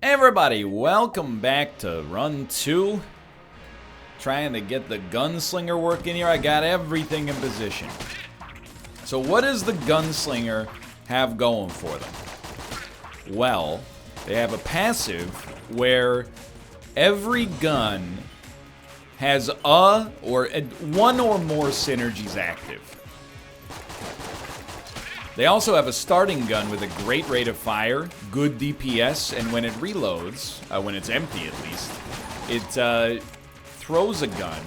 Everybody, welcome back to Run 2. Trying to get the Gunslinger working here. I got everything in position. So what does the Gunslinger have going for them? Well, they have a passive where every gun has one or more synergies active. They also have a starting gun with a great rate of fire, good DPS, and when it reloads, when it's empty at least, it throws a gun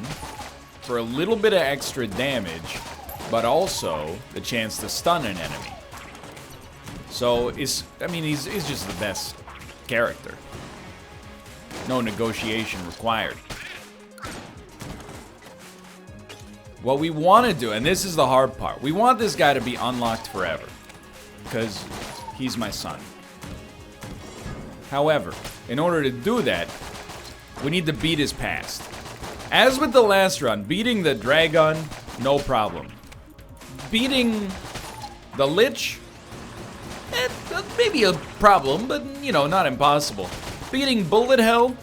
for a little bit of extra damage, but also the chance to stun an enemy. So, he's just the best character. No negotiation required. What we want to do, and this is the hard part, we want this guy to be unlocked forever, because he's my son. However, in order to do that, we need to beat his past. As with the last run, beating the Dragon, no problem. Beating the Lich, maybe a problem, but, you know, not impossible. Beating Bullet Hell,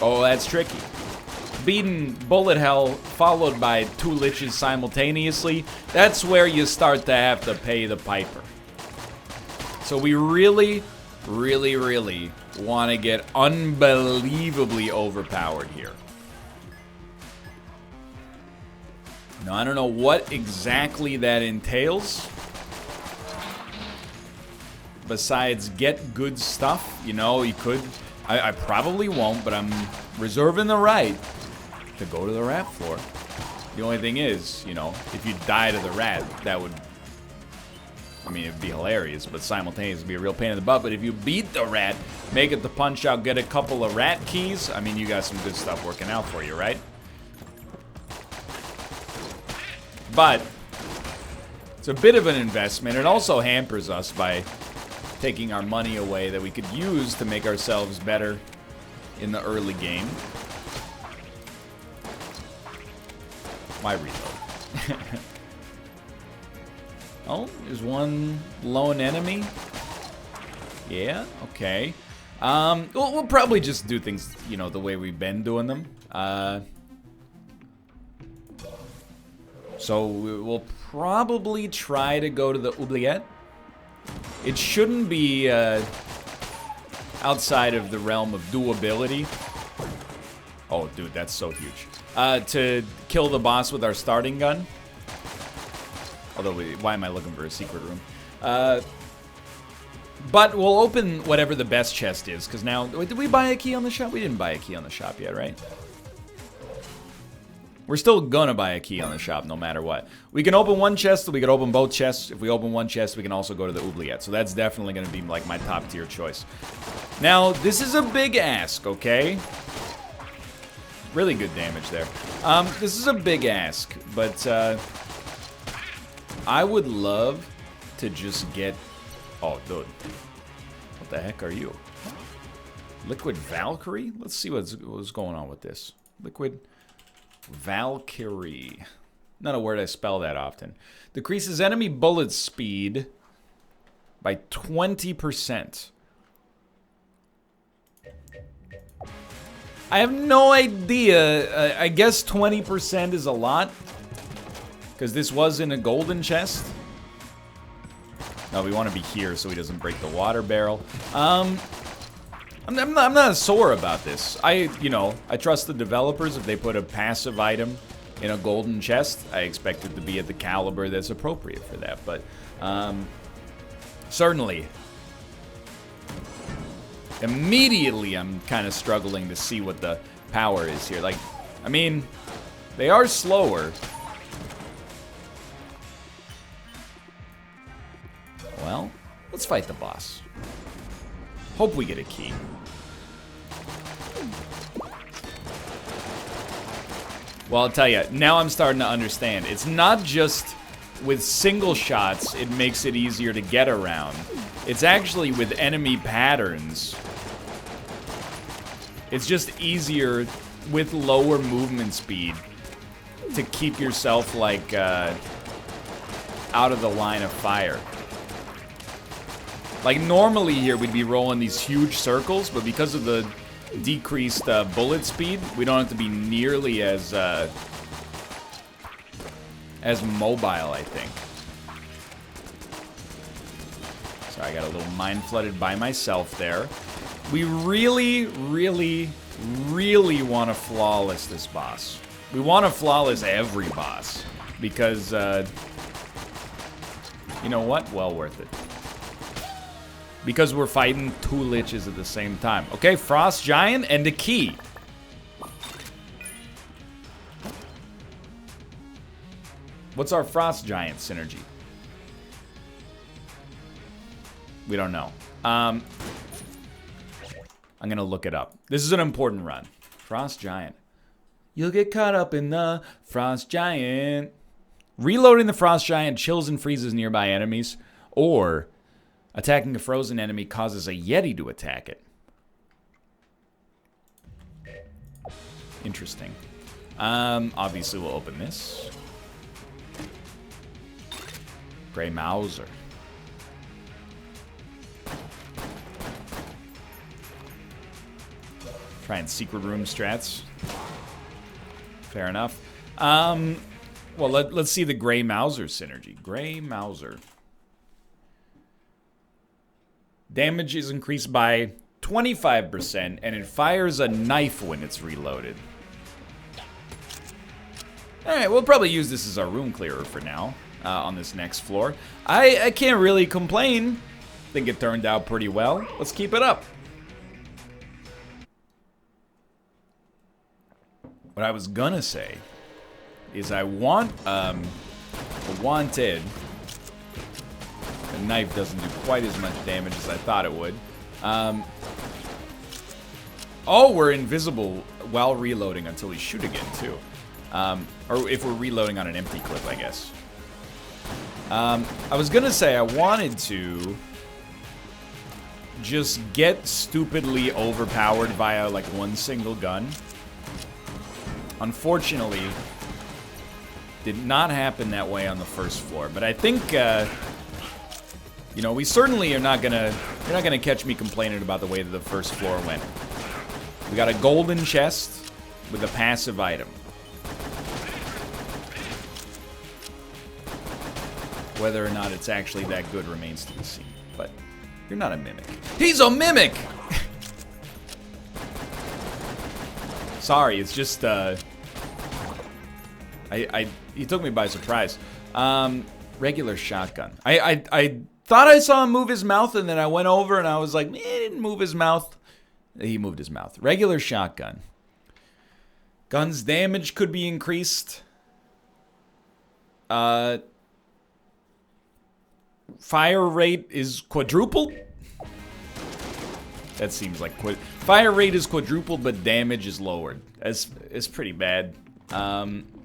oh, that's tricky. Beating Bullet Hell followed by 2 Liches simultaneously, that's where you start to have to pay the piper. So we really want to get unbelievably overpowered here. Now, I don't know what exactly that entails. Besides get good stuff, you know, you could... I probably won't, but I'm reserving the right to go to the rat floor. The only thing is, you know, if you die to the rat, that would... I mean, it'd be hilarious, but simultaneously be a real pain in the butt. But if you beat the rat, make it the punch-out, get a couple of rat keys, I mean, you got some good stuff working out for you, right? But it's a bit of an investment. It also hampers us by taking our money away that we could use to make ourselves better in the early game. Why reload? Oh, there's one lone enemy. Yeah, okay. We'll probably just do things, you know, the way we've been doing them. So we'll probably try to go to the oubliette. It shouldn't be outside of the realm of doability. Oh, dude, that's so huge. To kill the boss with our starting gun. Although, why am I looking for a secret room? But we'll open whatever the best chest is, because now... Wait, did we buy a key on the shop? We didn't buy a key on the shop yet, right? We're still gonna buy a key on the shop, no matter what. We can open one chest, or we can open both chests. If we open one chest, we can also go to the oubliette. So that's definitely gonna be, like, my top-tier choice. Now, this is a big ask, okay? Really good damage there. This is a big ask, but, I would love to just get... Oh, dude. What the heck are you? Liquid Valkyrie? Let's see what's going on with this. Liquid Valkyrie. Not a word I spell that often. Decreases enemy bullet speed by 20%. I have no idea. I guess 20% is a lot. Because this was in a golden chest. No, we want to be here so he doesn't break the water barrel. I'm not sore about this. I trust the developers. If they put a passive item in a golden chest, I expect it to be at the caliber that's appropriate for that. But, certainly, immediately I'm kind of struggling to see what the power is here. Like, I mean, they are slower. Well, let's fight the boss. Hope we get a key. Well, I'll tell you, now I'm starting to understand. It's not just with single shots it makes it easier to get around. It's actually with enemy patterns. It's just easier with lower movement speed to keep yourself, like, out of the line of fire. Like, normally here we'd be rolling these huge circles, but because of the decreased bullet speed, we don't have to be nearly as mobile, I think. So I got a little mind flooded by myself there. We really, really, really want to flawless this boss. We want to flawless every boss. Because, you know what? Well worth it. Because we're fighting 2 Liches at the same time. Okay, Frost Giant and a key. What's our Frost Giant synergy? We don't know. I'm gonna look it up. This is an important run. Frost Giant. You'll get caught up in the Frost Giant. Reloading the Frost Giant chills and freezes nearby enemies, or attacking a frozen enemy causes a Yeti to attack it. Interesting. Obviously we'll open this. Grey Mauser. Trying secret room strats. Fair enough. Well, let's see the Grey Mauser synergy. Grey Mauser. Damage is increased by 25%, and it fires a knife when it's reloaded. Alright, we'll probably use this as our room clearer for now, on this next floor. I can't really complain. I think it turned out pretty well. Let's keep it up. What I was gonna say is I wanted. The knife doesn't do quite as much damage as I thought it would. Oh, we're invisible while reloading until we shoot again, too. Or if we're reloading on an empty clip, I guess. I was gonna say I wanted to just get stupidly overpowered via, like, one single gun. Unfortunately, did not happen that way on the first floor. But I think, you know, we certainly are not gonna... You're not gonna catch me complaining about the way that the first floor went. We got a golden chest with a passive item. Whether or not it's actually that good remains to be seen. But you're not a mimic. He's a mimic! Sorry, it's just, he took me by surprise. Regular shotgun. I thought I saw him move his mouth, and then I went over and I was like, he didn't move his mouth. He moved his mouth. Regular shotgun. Gun's damage could be increased. Fire rate is quadrupled? That seems like fire rate is quadrupled, but damage is lowered. It's pretty bad.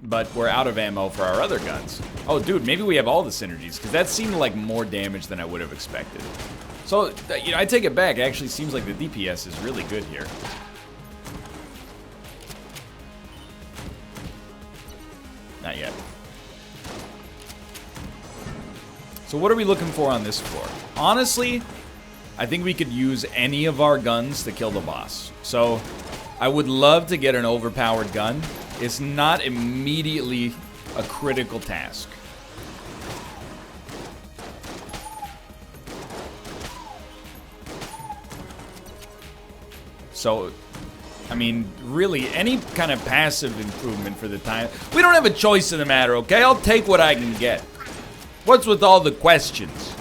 But we're out of ammo for our other guns. Oh, dude, maybe we have all the synergies, because that seemed like more damage than I would have expected. So, you know, I take it back. It actually seems like the DPS is really good here. Not yet. So what are we looking for on this floor? Honestly, I think we could use any of our guns to kill the boss. So I would love to get an overpowered gun. It's not immediately a critical task. So, I mean, really, any kind of passive improvement for the time. We don't have a choice in the matter, okay? I'll take what I can get. What's with all the questions?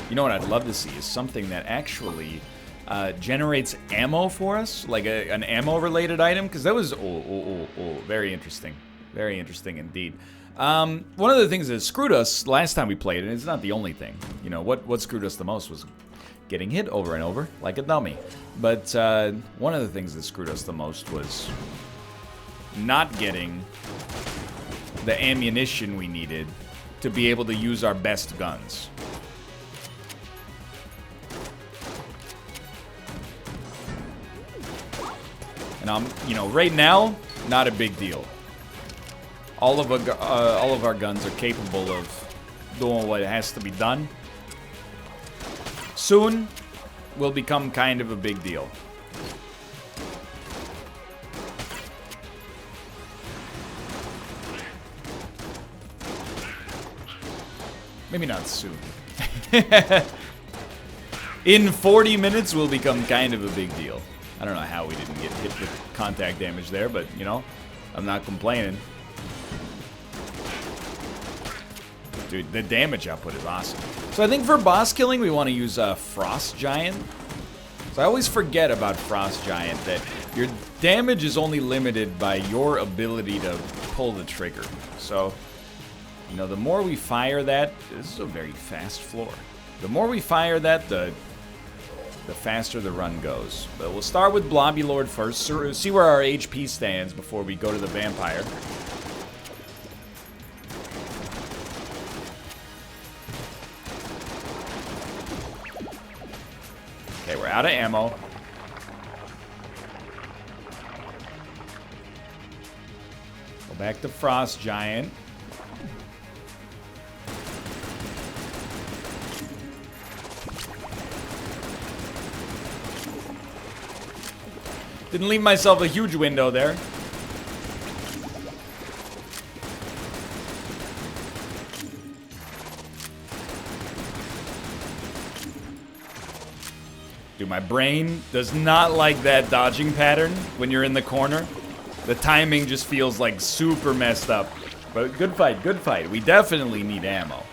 You know what I'd love to see is something that actually generates ammo for us, like an ammo-related item, because that was very interesting. Very interesting indeed. One of the things that screwed us last time we played, and it's not the only thing, you know, what screwed us the most was getting hit over and over like a dummy. But one of the things that screwed us the most was not getting the ammunition we needed to be able to use our best guns. And you know, right now, not a big deal. All of our guns are capable of doing what has to be done. Soon will become kind of a big deal. Maybe not soon. In 40 minutes will become kind of a big deal. I don't know how we didn't get hit with contact damage there, but, you know, I'm not complaining. Dude, the damage output is awesome. So I think for boss killing, we want to use Frost Giant. So I always forget about Frost Giant, that your damage is only limited by your ability to pull the trigger. So, you know, the more we fire that, this is a very fast floor. The more we fire that, the faster the run goes. But we'll start with Blobby Lord first, so see where our HP stands before we go to the Vampire. Okay, we're out of ammo. Go back to Frost Giant. Didn't leave myself a huge window there. Dude, my brain does not like that dodging pattern when you're in the corner. The timing just feels like super messed up. But good fight, good fight. We definitely need ammo.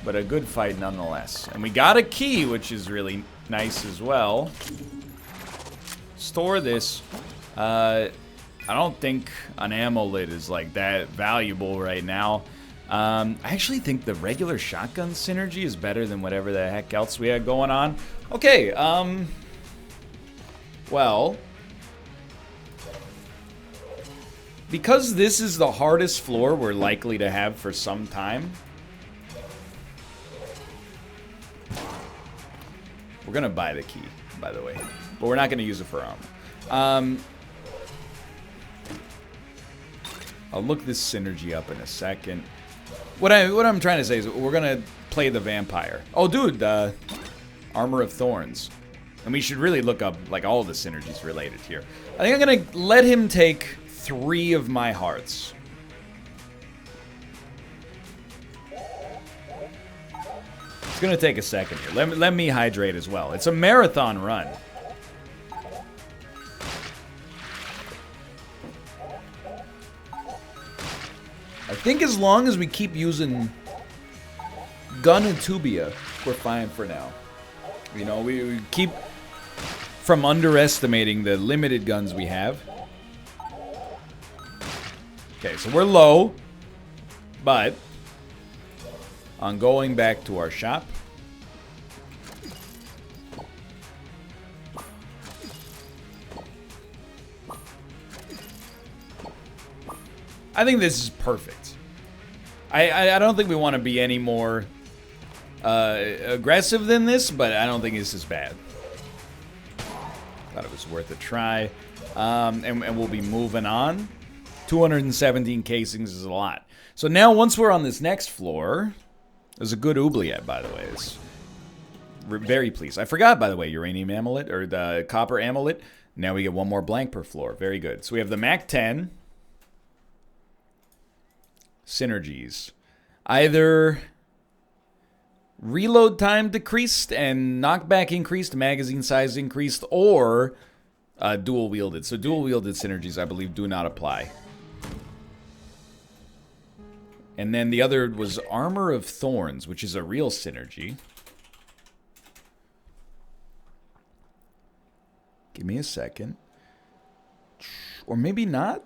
But a good fight nonetheless. And we got a key, which is really nice as well. Store this. I don't think an ammo lid is like that valuable right now. I actually think the regular shotgun synergy is better than whatever the heck else we had going on. Okay, well, because this is the hardest floor we're likely to have for some time, we're gonna buy the key, by the way, but we're not gonna use it for armor. I'll look this synergy up in a second. What I'm trying to say is we're gonna play the Vampire. Oh, dude, Armor of Thorns. And we should really look up like all the synergies related here. I think I'm gonna let him take 3 of my hearts. It's gonna take a second here. Let me hydrate as well. It's a marathon run. I think as long as we keep using Gun and Tubia, we're fine for now. You know, we keep from underestimating the limited guns we have. Okay, so we're low, but on going back to our shop, I think this is perfect. I don't think we want to be any more aggressive than this, but I don't think this is bad. Thought it was worth a try. And we'll be moving on. 217 casings is a lot. So now once we're on this next floor, there's a good oubliette, by the way. We're very pleased. I forgot, by the way, uranium amulet, or the copper amulet. Now we get 1 more blank per floor. Very good. So we have the Mac 10. Synergies. Either reload time decreased and knockback increased, magazine size increased, or dual wielded. So dual wielded synergies, I believe, do not apply. And then the other was Armor of Thorns, which is a real synergy. Give me a second. Or maybe not.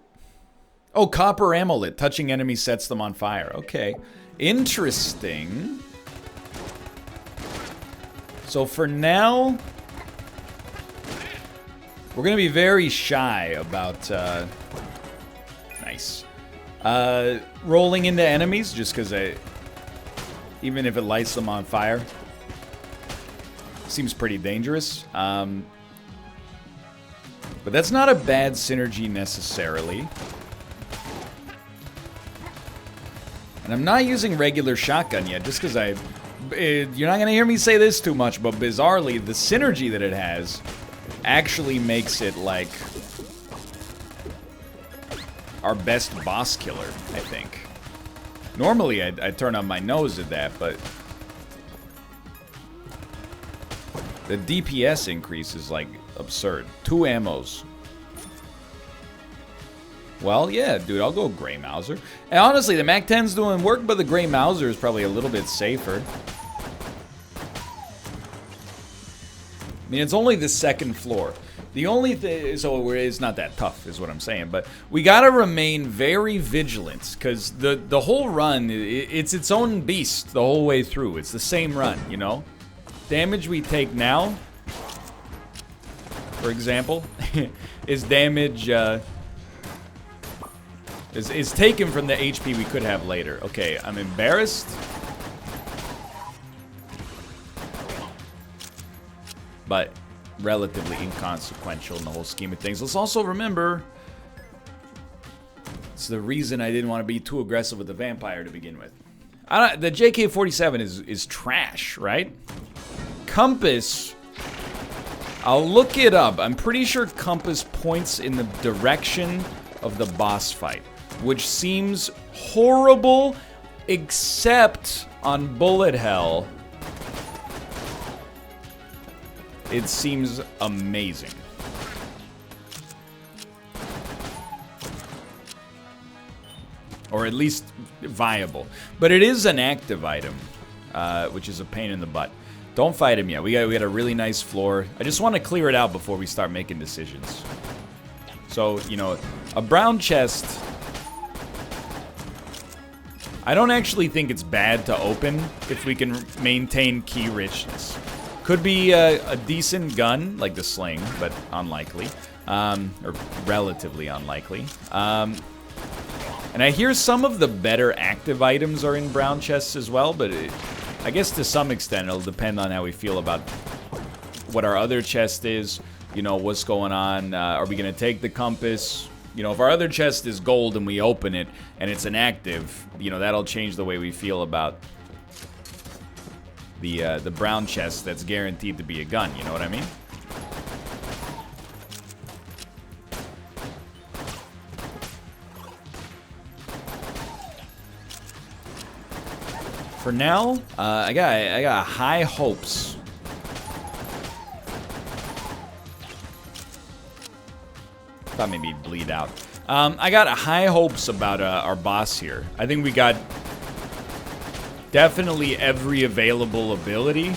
Oh, copper amulet. Touching enemies sets them on fire. Okay. Interesting. So for now, we're going to be very shy about... nice. Rolling into enemies, just because even if it lights them on fire, seems pretty dangerous. But that's not a bad synergy necessarily. And I'm not using regular shotgun yet, just because you're not going to hear me say this too much, but bizarrely, the synergy that it has actually makes it, like, our best boss killer, I think. Normally, I'd turn on my nose at that, but the DPS increase is, like, absurd. 2 ammos. Well, yeah, dude, I'll go Grey Mauser. And honestly, the MAC-10's doing work, but the Grey Mauser is probably a little bit safer. I mean, it's only the 2nd floor. The only thing, so it's not that tough, is what I'm saying. But we gotta remain very vigilant, because the whole run, it's its own beast the whole way through. It's the same run, you know? Damage we take now, for example, is damage, is taken from the HP we could have later. Okay, I'm embarrassed. But relatively inconsequential in the whole scheme of things. Let's also remember, it's the reason I didn't want to be too aggressive with the vampire to begin with. The JK-47 is trash, right? Compass, I'll look it up. I'm pretty sure compass points in the direction of the boss fight, which seems horrible, except on bullet hell. It seems amazing. Or at least viable. But it is an active item, which is a pain in the butt. Don't fight him yet. We got a really nice floor. I just want to clear it out before we start making decisions. So, you know, a brown chest, I don't actually think it's bad to open if we can maintain key richness. Could be a decent gun, like the sling, but unlikely. Or relatively unlikely. And I hear some of the better active items are in brown chests as well, but I guess to some extent it'll depend on how we feel about what our other chest is. You know, what's going on. Are we going to take the compass? You know, if our other chest is gold and we open it and it's an active, you know, that'll change the way we feel about the brown chest that's guaranteed to be a gun, you know what I mean? For now, I got high hopes. Thought maybe he'd bleed out. I got high hopes about our boss here. I think we got definitely every available ability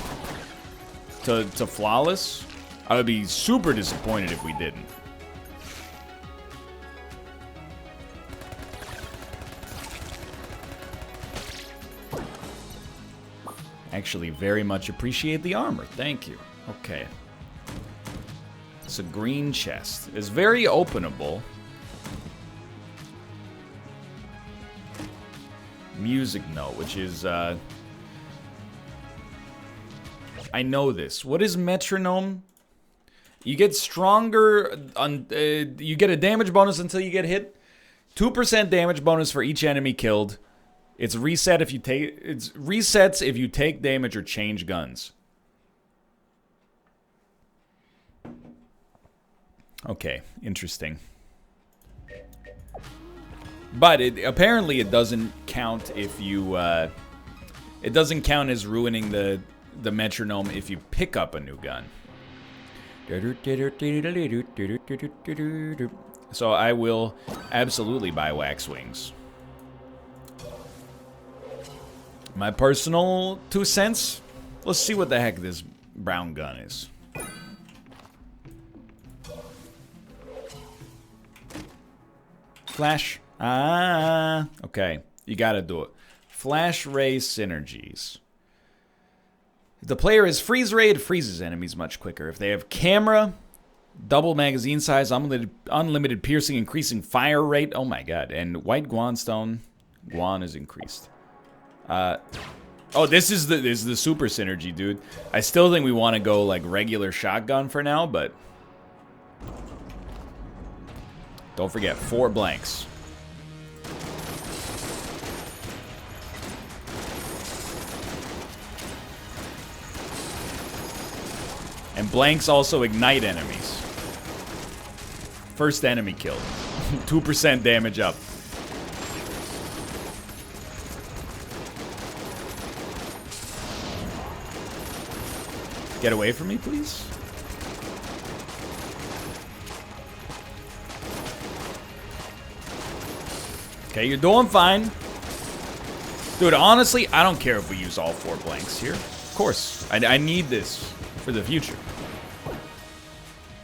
to flawless. I would be super disappointed if we didn't. Actually, very much appreciate the armor. Thank you. Okay. It's a green chest. It's very openable. Music note, which is, I know this. What is metronome? You get stronger on, you get a damage bonus until you get hit. 2% damage bonus for each enemy killed. It's reset if you take, it's resets if you take damage or change guns. Okay, interesting. But apparently it doesn't count if you, it doesn't count as ruining the metronome if you pick up a new gun. So I will absolutely buy wax wings. My personal 2 cents, let's see what the heck this brown gun is. Flash. Ah, okay. You gotta do it. Flash ray synergies. If the player is freeze ray, it freezes enemies much quicker. If they have camera, double magazine size, unlimited piercing, increasing fire rate. Oh my god. And white guanstone. Guan is increased. Oh, this is the super synergy, dude. I still think we want to go like regular shotgun for now, but don't forget 4 blanks. And blanks also ignite enemies. First enemy killed. 2% damage up. Get away from me, please. Okay, you're doing fine. Dude, honestly, I don't care if we use all 4 blanks here. Of course. I need this for the future.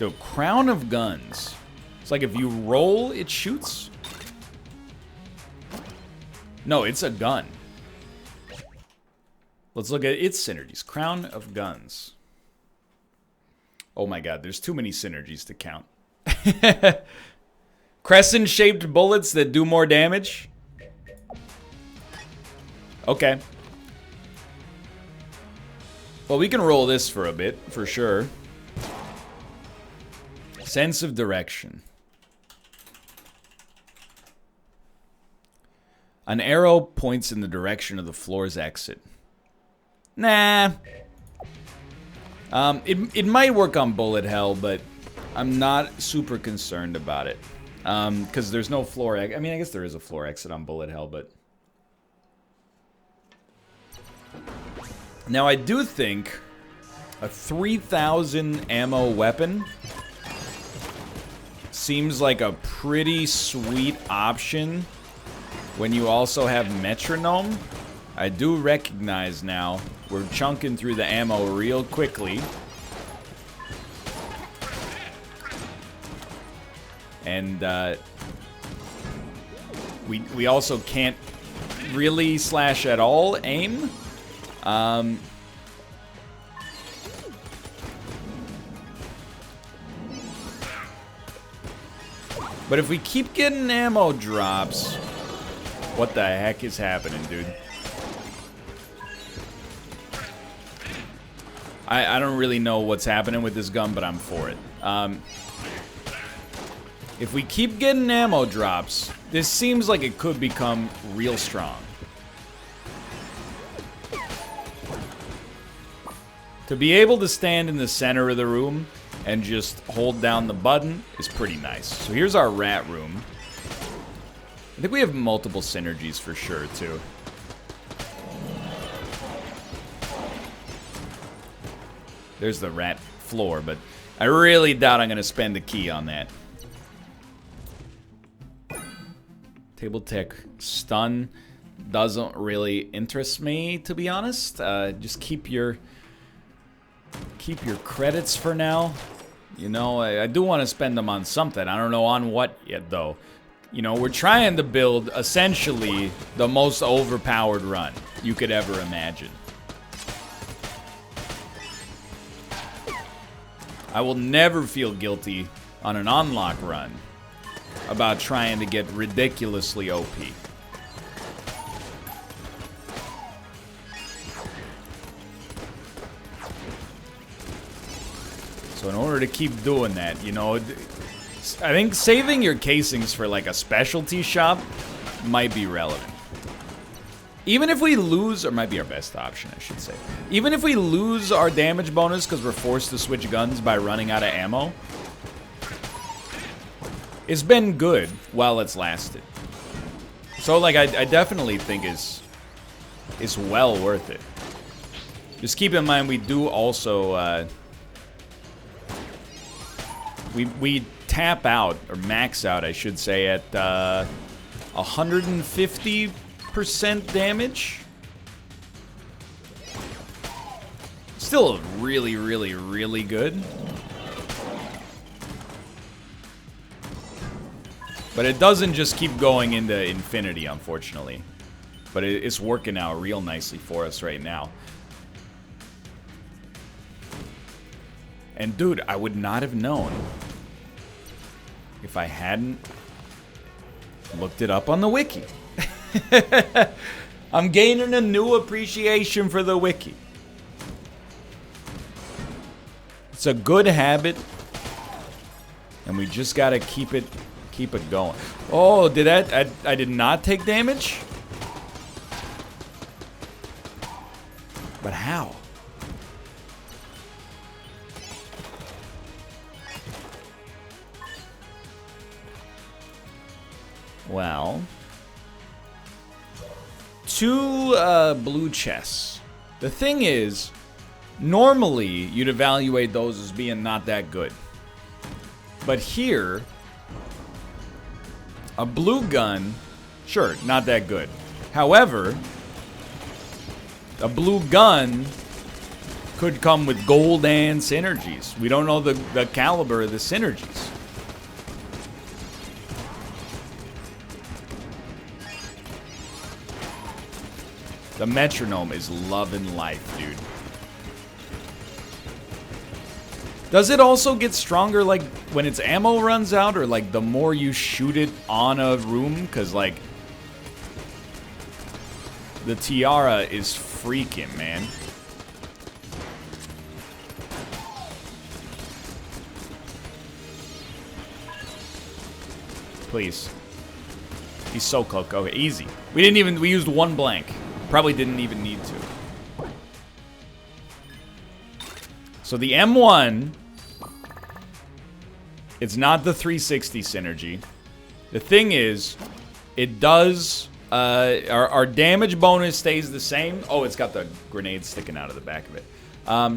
Dude, Crown of Guns. It's like if you roll, it shoots? No, it's a gun. Let's look at its synergies. Crown of Guns. Oh my god, there's too many synergies to count. Crescent-shaped bullets that do more damage? Okay. Well, we can roll this for a bit, for sure. Sense of direction. An arrow points in the direction of the floor's exit. Nah. It might work on bullet hell, but I'm not super concerned about it. Because there's no floor exit. I mean, I guess there is a floor exit on bullet hell, but... Now, I do think a 3,000 ammo weapon seems like a pretty sweet option when you also have metronome. I do recognize now we're chunking through the ammo real quickly. And we also can't really slash at all aim. But if we keep getting ammo drops, what the heck is happening, dude? I don't really know what's happening with this gun, but I'm for it. If we keep getting ammo drops, this seems like it could become real strong. To be able to stand in the center of the room and just hold down the button is pretty nice. So here's our rat room. I think we have multiple synergies for sure, too. There's the rat floor, but I really doubt I'm going to spend the key on that. Table tech stun doesn't really interest me, to be honest. Just keep your credits for now. You know, I do want to spend them on something. I don't know on what yet, though. You know, we're trying to build, essentially, the most overpowered run you could ever imagine. I will never feel guilty on an unlock run about trying to get ridiculously OP. So in order to keep doing that, you know, I think saving your casings for like a specialty shop might be relevant. Even if we lose, or might be our best option, I should say. Even if we lose our damage bonus because we're forced to switch guns by running out of ammo, it's been good while it's lasted. So, like, I definitely think it's well worth it. Just keep in mind, we do also, we tap out, or max out, I should say, at 150% damage. Still really, really, really good. But it doesn't just keep going into infinity, unfortunately. But it's working out real nicely for us right now. And dude, I would not have known if I hadn't looked it up on the wiki. I'm gaining a new appreciation for the wiki. It's a good habit, and we just gotta keep it going. Oh, did that? I did not take damage? But how? Well, 2 blue chests. The thing is, normally you'd evaluate those as being not that good. But here, a blue gun, sure, not that good. However, a blue gun could come with gold and synergies. We don't know the caliber of the synergies. The metronome is loving life, dude. Does it also get stronger, like, when its ammo runs out, or, like, the more you shoot it on a room? Because, like, the tiara is freaking, man. Please. He's so close. Okay, easy. We used 1 blank. Probably didn't even need to. So the M1, it's not the 360 synergy. The thing is, it does, our damage bonus stays the same. Oh, it's got the grenade sticking out of the back of it.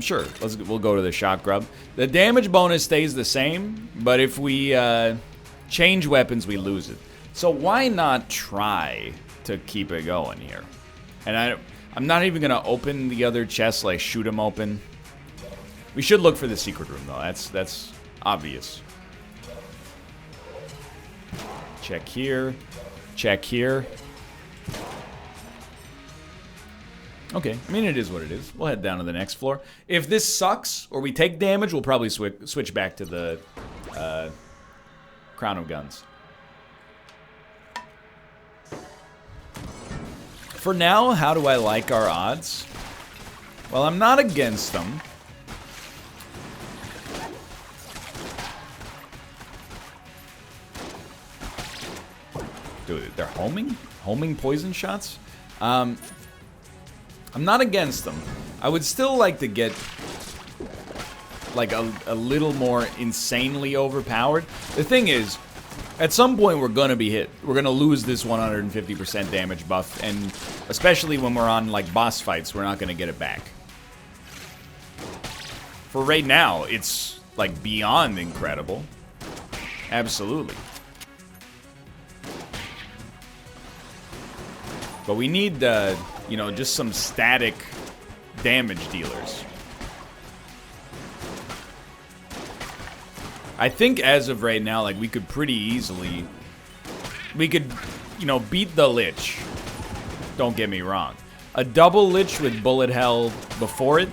Sure, we'll go to the shot grub. The damage bonus stays the same, but if we change weapons, we lose it. So why not try to keep it going here? And I'm not even gonna open the other chests, like shoot them open. We should look for the secret room though. That's obvious. Check here. Check here. Okay, I mean it is what it is. We'll head down to the next floor. If this sucks or we take damage, we'll probably switch back to the Crown of Guns. For now, how do I like our odds? Well, I'm not against them. Dude, they're homing poison shots? I'm not against them. I would still like to get like a little more insanely overpowered. The thing is, at some point we're gonna be hit. We're gonna lose this 150% damage buff, and especially when we're on like boss fights, we're not gonna get it back. For right now, it's like beyond incredible. Absolutely. But we need, you know, just some static damage dealers. I think as of right now, like, we could pretty easily... We could, you know, beat the Lich. Don't get me wrong. A double Lich with bullet hell before it,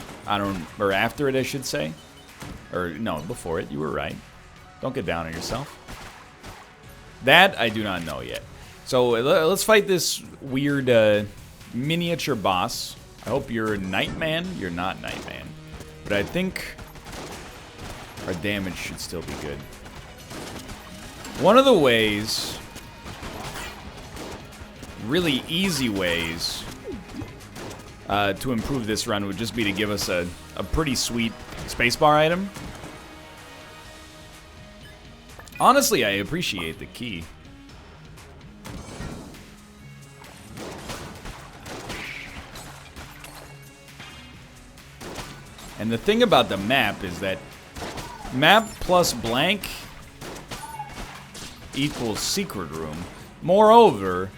or after it, I should say. Or, no, before it, you were right. Don't get down on yourself. That, I do not know yet. So, let's fight this weird, miniature boss. I hope you're Nightman. You're not Nightman. But I think our damage should still be good. One of the ways, really easy ways, to improve this run would just be to give us a pretty sweet spacebar item. Honestly, I appreciate the key. And the thing about the map is that map plus blank equals secret room. Moreover,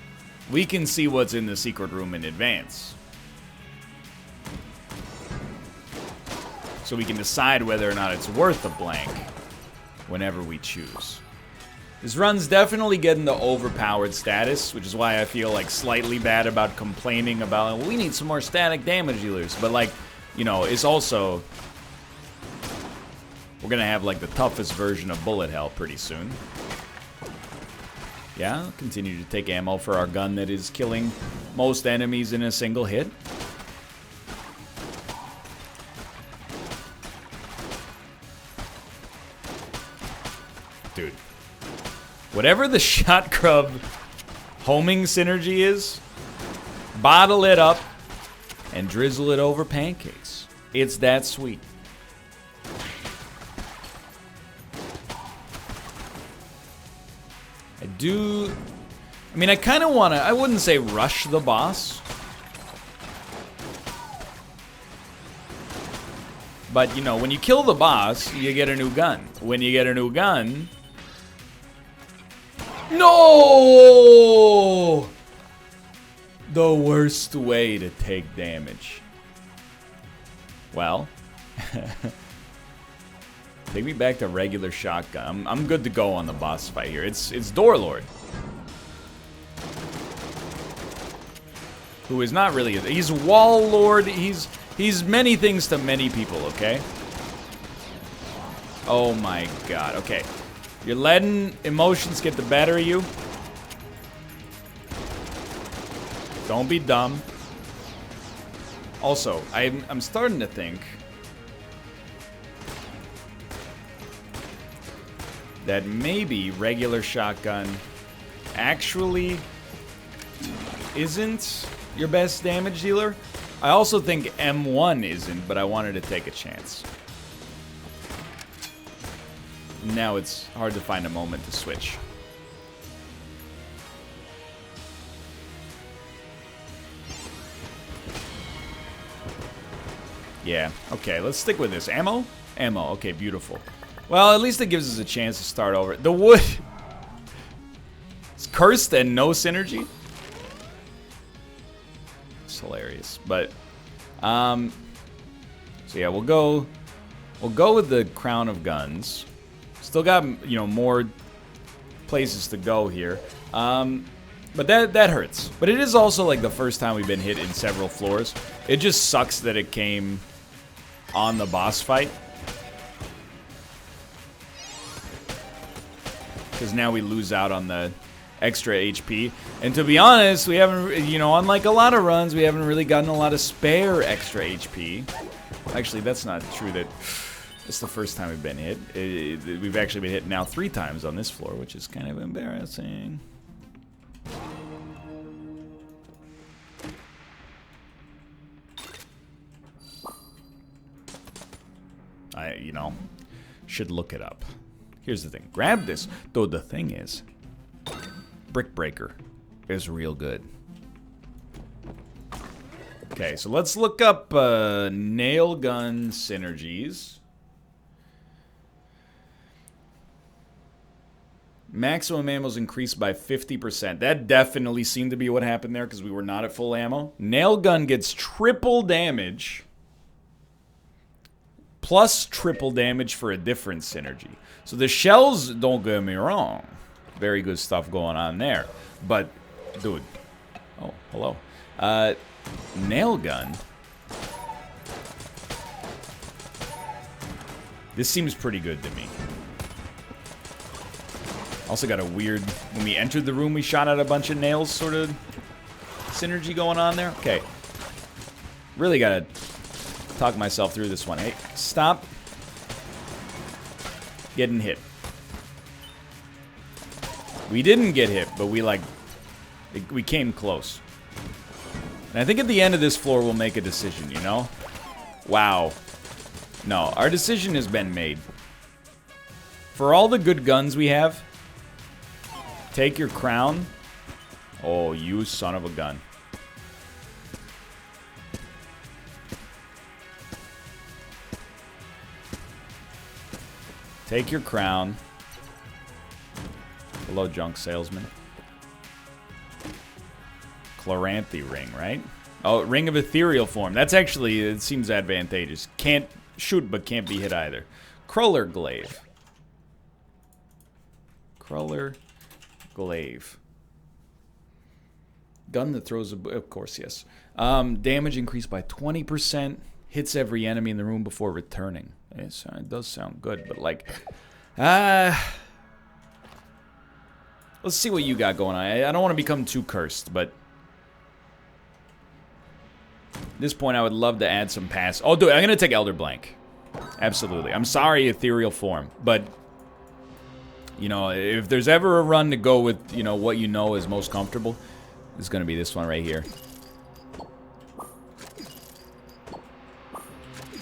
we can see what's in the secret room in advance. So we can decide whether or not it's worth a blank whenever we choose. This run's definitely getting the overpowered status, which is why I feel like slightly bad about complaining about, well, we need some more static damage dealers. But like, you know, it's also... We're gonna have like the toughest version of bullet hell pretty soon. Yeah, I'll continue to take ammo for our gun that is killing most enemies in a single hit. Dude. Whatever the shot grub homing synergy is, bottle it up and drizzle it over pancakes. It's that sweet. I mean, I kind of want to... I wouldn't say rush the boss. But, you know, when you kill the boss, you get a new gun. When you get a new gun... No! The worst way to take damage. Well... Take me back to regular shotgun. I'm good to go on the boss fight here. It's Doorlord. Who is not really... He's Wall Lord. He's many things to many people, okay? Oh my god, okay. You're letting emotions get the better of you. Don't be dumb. Also, I'm starting to think that maybe regular shotgun actually isn't your best damage dealer. I also think M1 isn't, but I wanted to take a chance. Now it's hard to find a moment to switch. Yeah, okay, let's stick with this. Ammo? Ammo, okay, beautiful. Well, at least it gives us a chance to start over. The wood... It's cursed and no synergy? It's hilarious, but... So yeah, we'll go with the Crown of Guns. Still got, you know, more places to go here. But that hurts. But it is also like the first time we've been hit in several floors. It just sucks that it came on the boss fight. Because now we lose out on the extra HP. And to be honest, we haven't, you know, unlike a lot of runs, we haven't really gotten a lot of spare extra HP. Actually, that's not true. It's the first time we've been hit. We've actually been hit now 3 times on this floor, which is kind of embarrassing. You know, should look it up. Here's the thing. Grab this. Though the thing is, Brick Breaker is real good. Okay, so let's look up nail gun synergies. Maximum ammo is increased by 50%. That definitely seemed to be what happened there because we were not at full ammo. Nail gun gets triple damage. Plus triple damage for a different synergy. So the shells, don't get me wrong. Very good stuff going on there. But, dude. Oh, hello. Nail gun. This seems pretty good to me. Also got a weird, when we entered the room, we shot out a bunch of nails sort of synergy going on there. Okay. Really gotta talk myself through this one. Hey, stop getting hit. We didn't get hit, but we came close. And I think at the end of this floor, we'll make a decision, you know? Wow. No, our decision has been made. For all the good guns we have, take your crown. Oh, you son of a gun. Take your crown. Hello, junk salesman. Chloranthy ring, right? Oh, ring of ethereal form. That's actually, it seems advantageous. Can't shoot, but can't be hit either. Cruller glaive. Cruller glaive. Gun that throws a... Of course, yes. Damage increased by 20%. Hits every enemy in the room before returning. It does sound good, but like... let's see what you got going on. I don't want to become too cursed, but... At this point, I would love to add some pass. Oh, dude, I'm going to take Elder Blank. Absolutely. I'm sorry, ethereal form, but... You know, if there's ever a run to go with, you know, what you know is most comfortable, it's going to be this one right here.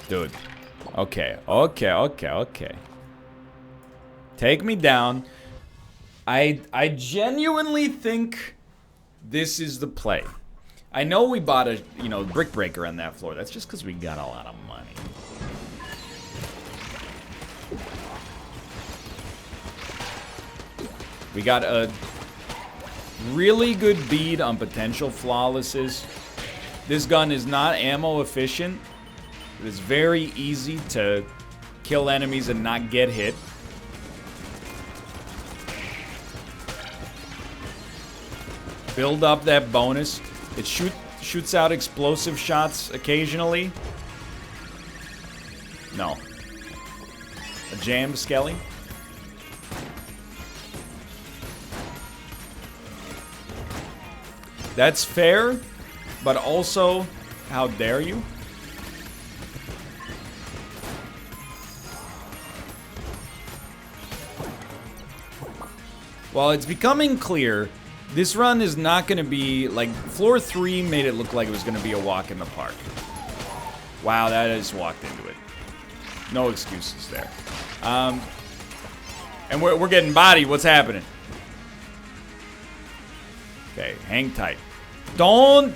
Dude. Okay. Take me down. I genuinely think This is the play. I know we bought a, brick breaker on that floor. That's just because we got a lot of money. We got a really good bead on potential flawlesses. This gun is not ammo efficient. It is very easy to kill enemies and not get hit. Build up that bonus. It shoots out explosive shots occasionally. No. A jam, Skelly? That's fair, but also, how dare you? Well, it's becoming clear, this run is not going to be, like, floor 3 made it look like it was going to be a walk in the park. Wow, that I just walked into it. No excuses there. And we're getting bodied. What's happening? Okay, hang tight. Don't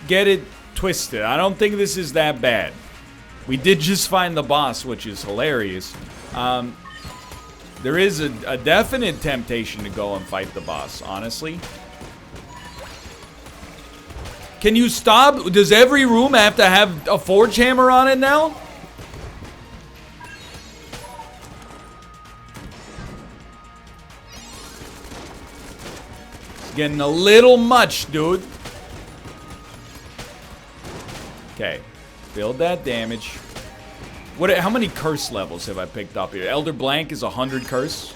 get it twisted. I don't think this is that bad. We did just find the boss, which is hilarious. There is a definite temptation to go and fight the boss, honestly. Can you stop? Does every room have to have a forge hammer on it now? It's getting a little much, dude. Okay, build that damage. How many curse levels have I picked up here? Elder Blank is 100 curse.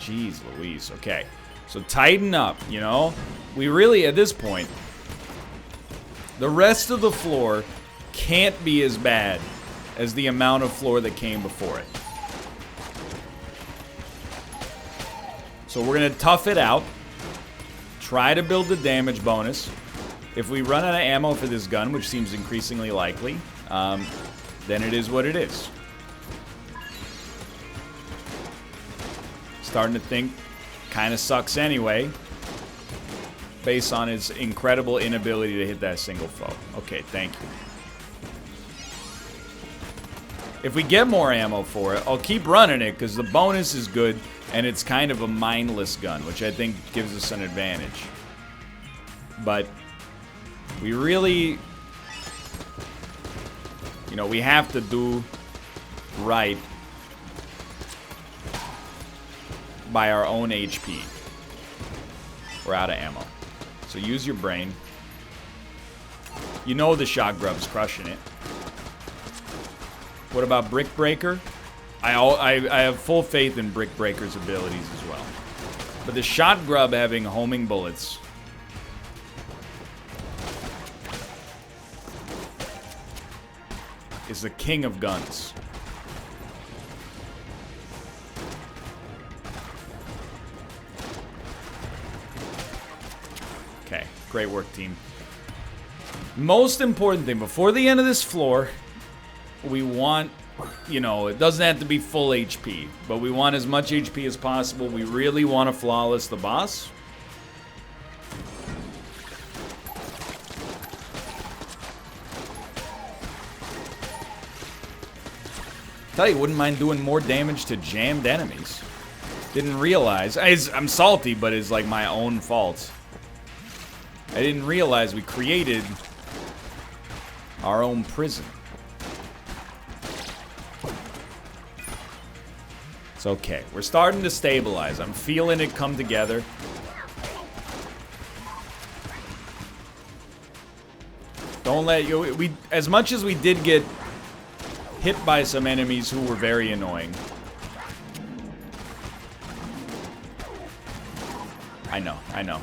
Jeez Louise. Okay. So tighten up, you know? We really, at this point, the rest of the floor can't be as bad as the amount of floor that came before it. So we're going to tough it out. Try to build the damage bonus. If we run out of ammo for this gun, which seems increasingly likely, then it is what it is. Starting to think kind of sucks anyway, based on his incredible inability to hit that single foe. Okay, thank you. If we get more ammo for it, I'll keep running it because the bonus is good and it's kind of a mindless gun, which I think gives us an advantage. But we really, you know, we have to do right by our own HP. We're out of ammo. So use your brain. You know the shot grub's crushing it. What about Brick Breaker? I have full faith in Brick Breaker's abilities as well. But the shot grub having homing bullets is the king of guns. Okay, great work, team. Most important thing, before the end of this floor, we want, you know, it doesn't have to be full HP, but we want as much HP as possible. We really want to flawless the boss. Tell you, wouldn't mind doing more damage to jammed enemies. Didn't realize. I'm salty, but it's like my own fault. I didn't realize we created our own prison. It's okay. We're starting to stabilize. I'm feeling it come together. Don't let you... as much as we did get hit by some enemies who were very annoying. I know, I know.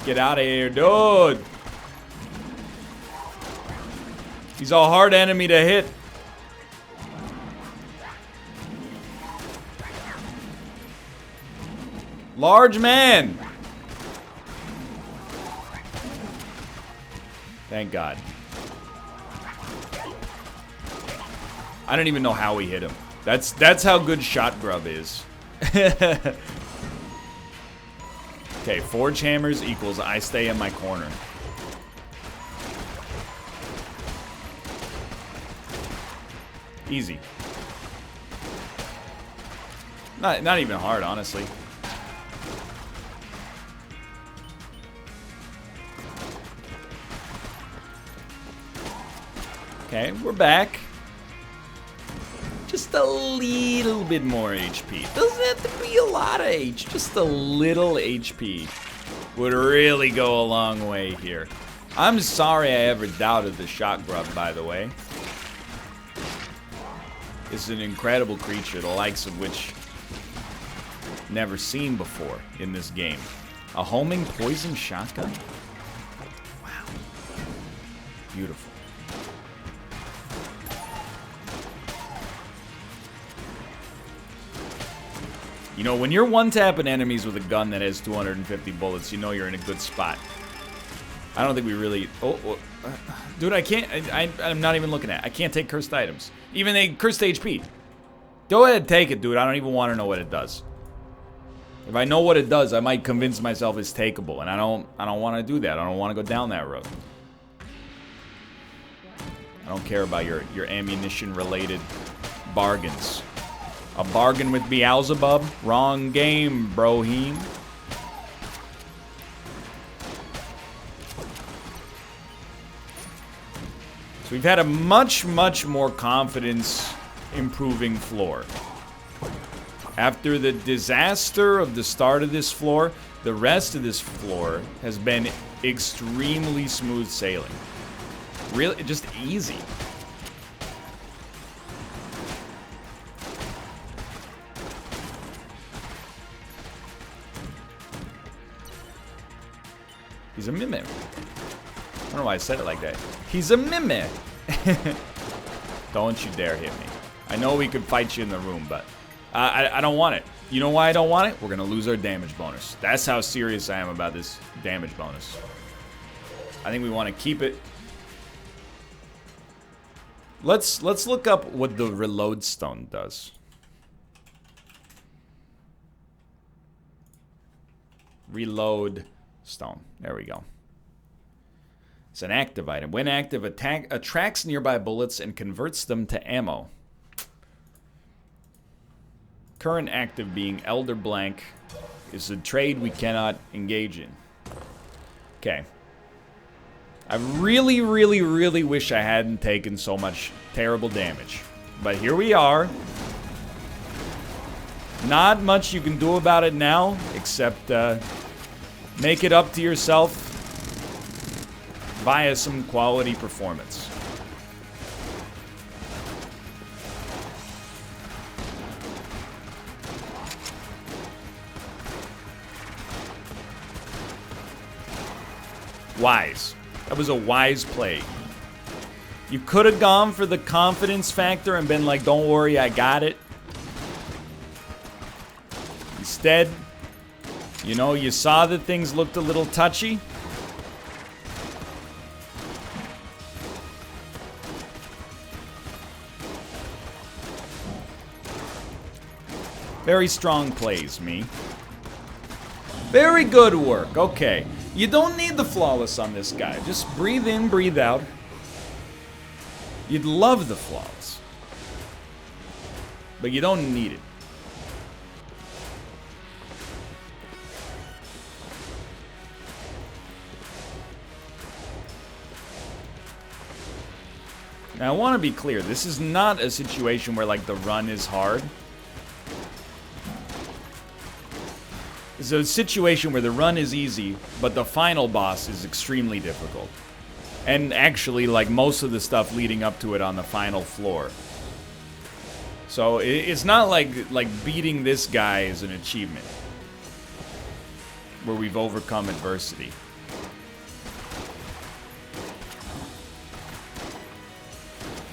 Get out of here, dude! He's a hard enemy to hit. Large man! Thank God. I don't even know how we hit him. That's how good Shot Grub is. Okay, Forge Hammers equals I stay in my corner. Easy. Not even hard, honestly. Okay, we're back. Just a little bit more HP. Doesn't have to be a lot of HP. Just a little HP would really go a long way here. I'm sorry I ever doubted the Shot Grub, by the way. It's an incredible creature, the likes of which never seen before in this game. A homing poison shotgun? Wow. Beautiful. You know, when you're one-tapping enemies with a gun that has 250 bullets, you know you're in a good spot. I don't think we really... Dude, I can't... I'm not even looking at it. I can't take cursed items. Even a cursed HP. Go ahead, take it, dude. I don't even want to know what it does. If I know what it does, I might convince myself it's takeable, and I don't want to do that. I don't want to go down that road. I don't care about your ammunition-related bargains. A bargain with Beelzebub? Wrong game, broheem. So we've had a much more confidence improving floor. After the disaster of the start of this floor, the rest of this floor has been extremely smooth sailing. Really, just easy. He's a mimic. I don't know why I said it like that. He's a mimic. Don't you dare hit me. I know we could fight you in the room, but I don't want it. You know why I don't want it? We're going to lose our damage bonus. That's how serious I am about this damage bonus. I think we want to keep it. Let's look up what the reload stone does. Reload stone. There we go. It's an active item. When active, attracts nearby bullets and converts them to ammo. Current active being Elder Blank is a trade we cannot engage in. Okay. I really wish I hadn't taken so much terrible damage. But here we are. Not much you can do about it now, except make it up to yourself via some quality performance. Wise. That was a wise play. You could have gone for the confidence factor and been like, don't worry, I got it. Instead, you know, you saw that things looked a little touchy. Very strong plays, me. Very good work. Okay. You don't need the flawless on this guy. Just breathe in, breathe out. You'd love the flawless. But you don't need it. Now, I want to be clear. This is not a situation where, like, the run is hard. It's a situation where the run is easy, but the final boss is extremely difficult. And actually, like, most of the stuff leading up to it on the final floor. So, it's not like beating this guy is an achievement. Where we've overcome adversity.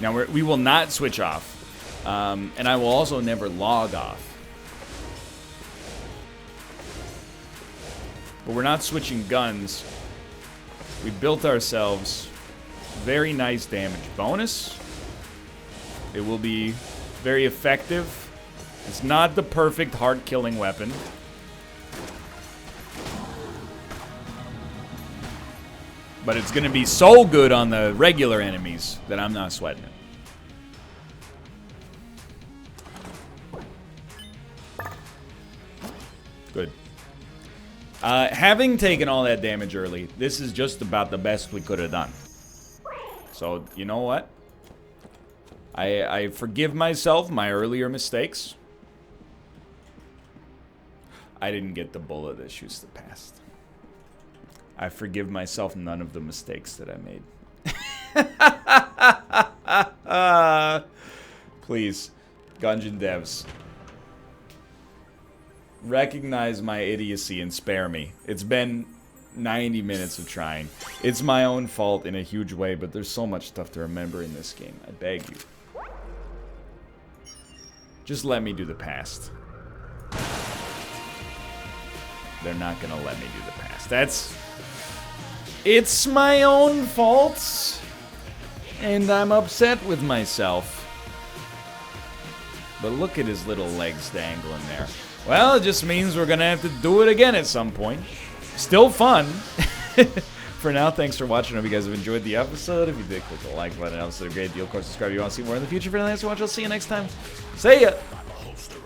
Now, we will not switch off. And I will also never log off. But we're not switching guns. We built ourselves very nice damage bonus. It will be very effective. It's not the perfect heart-killing weapon. But it's going to be so good on the regular enemies that I'm not sweating it. Good. Having taken all that damage early, this is just about the best we could have done. So, you know what? I forgive myself my earlier mistakes. I didn't get the bullet that shoots the past. I forgive myself none of the mistakes that I made. Please, Gungeon devs, recognize my idiocy and spare me. It's been 90 minutes of trying. It's my own fault in a huge way, but there's so much stuff to remember in this game. I beg you. Just let me do the past. They're not gonna let me do the past. It's my own fault, and I'm upset with myself. But look at his little legs dangling there. Well, it just means we're gonna have to do it again at some point. Still fun. For now, thanks for watching. I hope you guys have enjoyed the episode. If you did, click the like button. It helps a great deal. Of course, subscribe if you want to see more in the future. For now, thanks for watching. I'll see you next time. See ya!